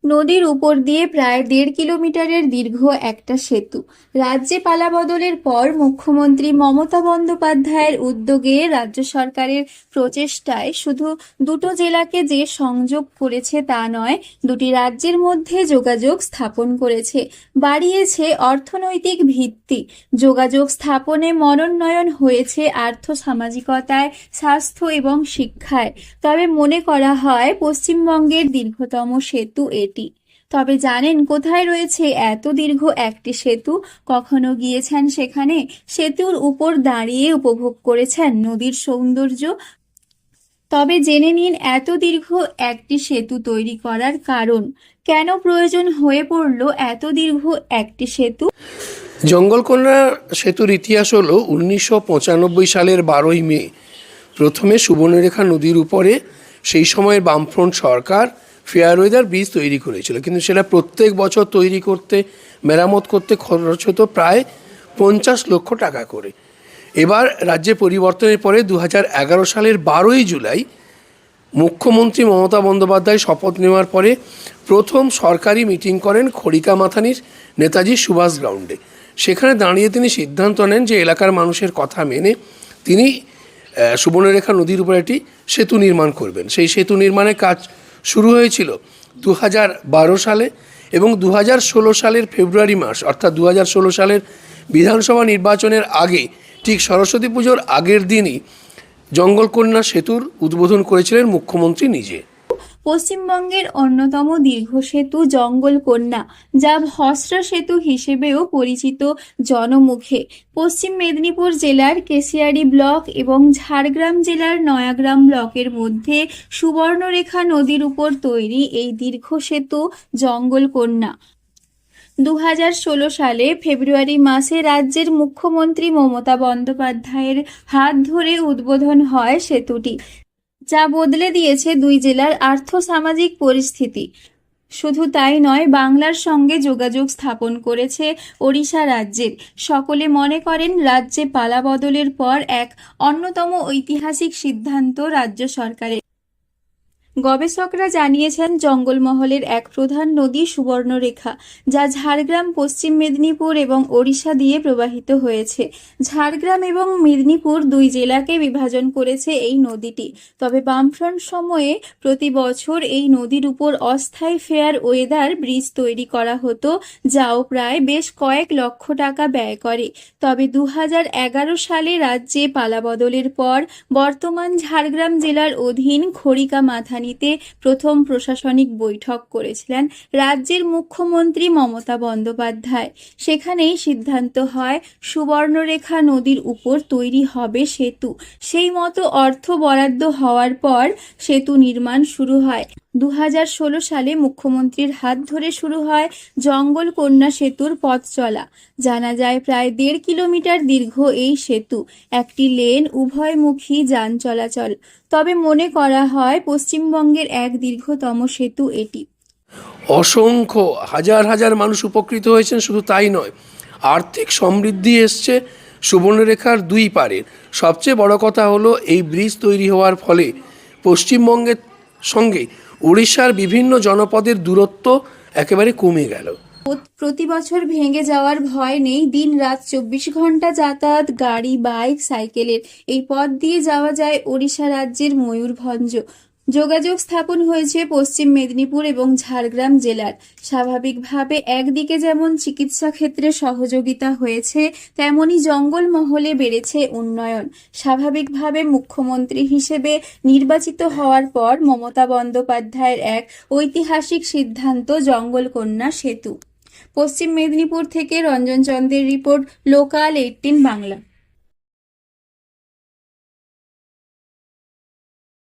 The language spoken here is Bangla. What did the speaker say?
নদীর উপর দিয়ে প্রায় 1.5 কিলোমিটারের দীর্ঘ একটা সেতু। রাজ্যে পালাবদলের পর মুখ্যমন্ত্রী মমতা বন্দ্যোপাধ্যায়ের উদ্যোগে রাজ্য সরকারের প্রচেষ্টায় শুধু দুটো জেলাকে যে সংযোগ করেছে তা নয়, দুটি রাজ্যের মধ্যে যোগাযোগ স্থাপন করেছে, বাড়িয়েছে অর্থনৈতিক ভিত্তি। যোগাযোগ স্থাপনে মনোন্নয়ন হয়েছে আর্থ সামাজিকতায়, স্বাস্থ্য এবং শিক্ষায়। তবে মনে করা হয় পশ্চিমবঙ্গের দীর্ঘতম সেতু এটি। তবে জানেন কোথায় রয়েছে এত দীর্ঘ একটি সেতু? কখনো গিয়েছেন সেখানে? সেতুর উপর দাঁড়িয়ে উপভোগ করেছেন নদীর সৌন্দর্য? তবে জেনে নিন এত দীর্ঘ একটি সেতু তৈরি করার কারণ। কেন প্রয়োজন হয়ে পড়ল এত দীর্ঘ একটি সেতু? জঙ্গলকন্যা সেতুর ইতিহাস হলো 1995 সালের 12ই মে প্রথমে সুবর্ণরেখা নদীর উপরে সেই সময়ের বামফ্রন্ট সরকার ফেয়ার ওয়েদার ব্রিজ তৈরি করেছিল, কিন্তু সেটা প্রত্যেক বছর তৈরি করতে, মেরামত করতে খরচ হতো প্রায় 50 লক্ষ টাকা করে। এবার রাজ্যে পরিবর্তনের পরে 2011 সালের 12ই জুলাই মুখ্যমন্ত্রী মমতা বন্দ্যোপাধ্যায় শপথ নেওয়ার পরে প্রথম সরকারি মিটিং করেন খড়িকামাথানির নেতাজি সুভাষ গ্রাউন্ডে। সেখানে দাঁড়িয়ে তিনি সিদ্ধান্ত নেন যে এলাকার মানুষের কথা মেনে তিনি সুবর্ণরেখা নদীর উপর একটি সেতু নির্মাণ করবেন। সেই সেতু নির্মাণের কাজ শুরু হয়েছিল 2012 সালে এবং 2016 সালের ফেব্রুয়ারি মাস, অর্থাৎ 2016 সালের বিধানসভা নির্বাচনের আগে, ঠিক সরস্বতী পুজোর আগের দিনই জঙ্গলকন্যা সেতুর উদ্বোধন করেছিলেন মুখ্যমন্ত্রী নিজে। পশ্চিমবঙ্গের অন্যতম দীর্ঘ সেতু জঙ্গলকন্যা, যা ভস্রা সেতু হিসেবেও পরিচিত জনমুখে। পশ্চিম মেদিনীপুর জেলার কেশিয়ারি ব্লক এবং ঝাড়গ্রাম জেলার নয়াগ্রাম ব্লকের মধ্যে সুবর্ণরেখা নদীর উপর তৈরি এই দীর্ঘ সেতু জঙ্গলকন্যা 2016 সালে ফেব্রুয়ারি মাসে রাজ্যের মুখ্যমন্ত্রী মমতা বন্দ্যোপাধ্যায়ের হাত ধরে উদ্বোধন হয় সেতুটি, যা বদলে দিয়েছে দুই জেলার আর্থ-সামাজিক পরিস্থিতি। শুধু তাই নয়, বাংলার সঙ্গে যোগাযোগ স্থাপন করেছে ওড়িশা রাজ্যের। সকলে মনে করেন রাজ্যে পালাবদলের পর এক অন্যতম ঐতিহাসিক সিদ্ধান্ত রাজ্য সরকারের। গবেষকরা জানিয়েছেন জঙ্গলমহলের এক প্রধান নদী সুবর্ণরেখা, যা ঝাড়গ্রাম, পশ্চিম মেদিনীপুর এবং ওড়িশা দিয়ে প্রবাহিত হয়েছে। ঝাড়গ্রাম এবং মেদিনীপুর দুই জেলাকে বিভাজন করেছে এই নদীটি। তবে বামফ্রন্ট সময়ে প্রতি বছর এই নদীর উপর অস্থায়ী ফেয়ার ওয়েদার ব্রিজ তৈরি করা হতো, যাও প্রায় বেশ কয়েক লক্ষ টাকা ব্যয় করে। তবে 2011 সালে রাজ্যে পালাবদলের পর বর্তমান ঝাড়গ্রাম জেলার অধীন খড়িকামাথানিতে প্রথম প্রশাসনিক বৈঠক করেছিলেন রাজ্যের মুখ্যমন্ত্রী মমতা বন্দ্যোপাধ্যায়। সেখানেই সিদ্ধান্ত হয় সুবর্ণরেখা নদীর উপর তৈরি হবে সেতু। সেই মতো অর্থ বরাদ্দ হওয়ার পর সেতু নির্মাণ শুরু হয়। 2016 সালে মুখ্যমন্ত্রীর হাত ধরে শুরু হয় জঙ্গলকন্যা সেতুর পথ চলা। জানা যায় প্রায় 1.5 কিলোমিটার দীর্ঘ এই সেতু, একটি লেন, উভয়মুখী যান চলাচল। তবে মনে করা হয় পশ্চিমবঙ্গের এক দীর্ঘতম সেতু এটি। অসংখ্য হাজার হাজার মানুষ উপকৃত হয়েছেন, শুধু তাই নয়, আর্থিক সমৃদ্ধি এসছে সুবর্ণরেখার দুই পারের। সবচেয়ে বড় কথা হলো এই ব্রিজ তৈরি হওয়ার ফলে পশ্চিমবঙ্গের সঙ্গে উড়িষ্যার বিভিন্ন জনপদের দূরত্ব একেবারে কমে গেল। প্রতি বছর ভেঙে যাওয়ার ভয় নেই। দিন রাত 24 ঘন্টা যাতায়াত গাড়ি, বাইক, সাইকেলের। এই পথ দিয়ে যাওয়া যায় ওড়িশা রাজ্যের ময়ূরভঞ্জ। যোগাযোগ স্থাপন হয়েছে পশ্চিম মেদিনীপুর এবং ঝাড়গ্রাম জেলার। স্বাভাবিকভাবে একদিকে যেমন চিকিৎসা ক্ষেত্রে সহযোগিতা হয়েছে, তেমনি জঙ্গলমহলে বেড়েছে উন্নয়ন। স্বাভাবিকভাবে মুখ্যমন্ত্রী হিসেবে নির্বাচিত হওয়ার পর মমতা বন্দ্যোপাধ্যায়ের এক ঐতিহাসিক সিদ্ধান্ত জঙ্গলকন্যা সেতু। পশ্চিম মেদিনীপুর থেকে রঞ্জন চন্দ্রের রিপোর্ট, লোকাল 18 বাংলা।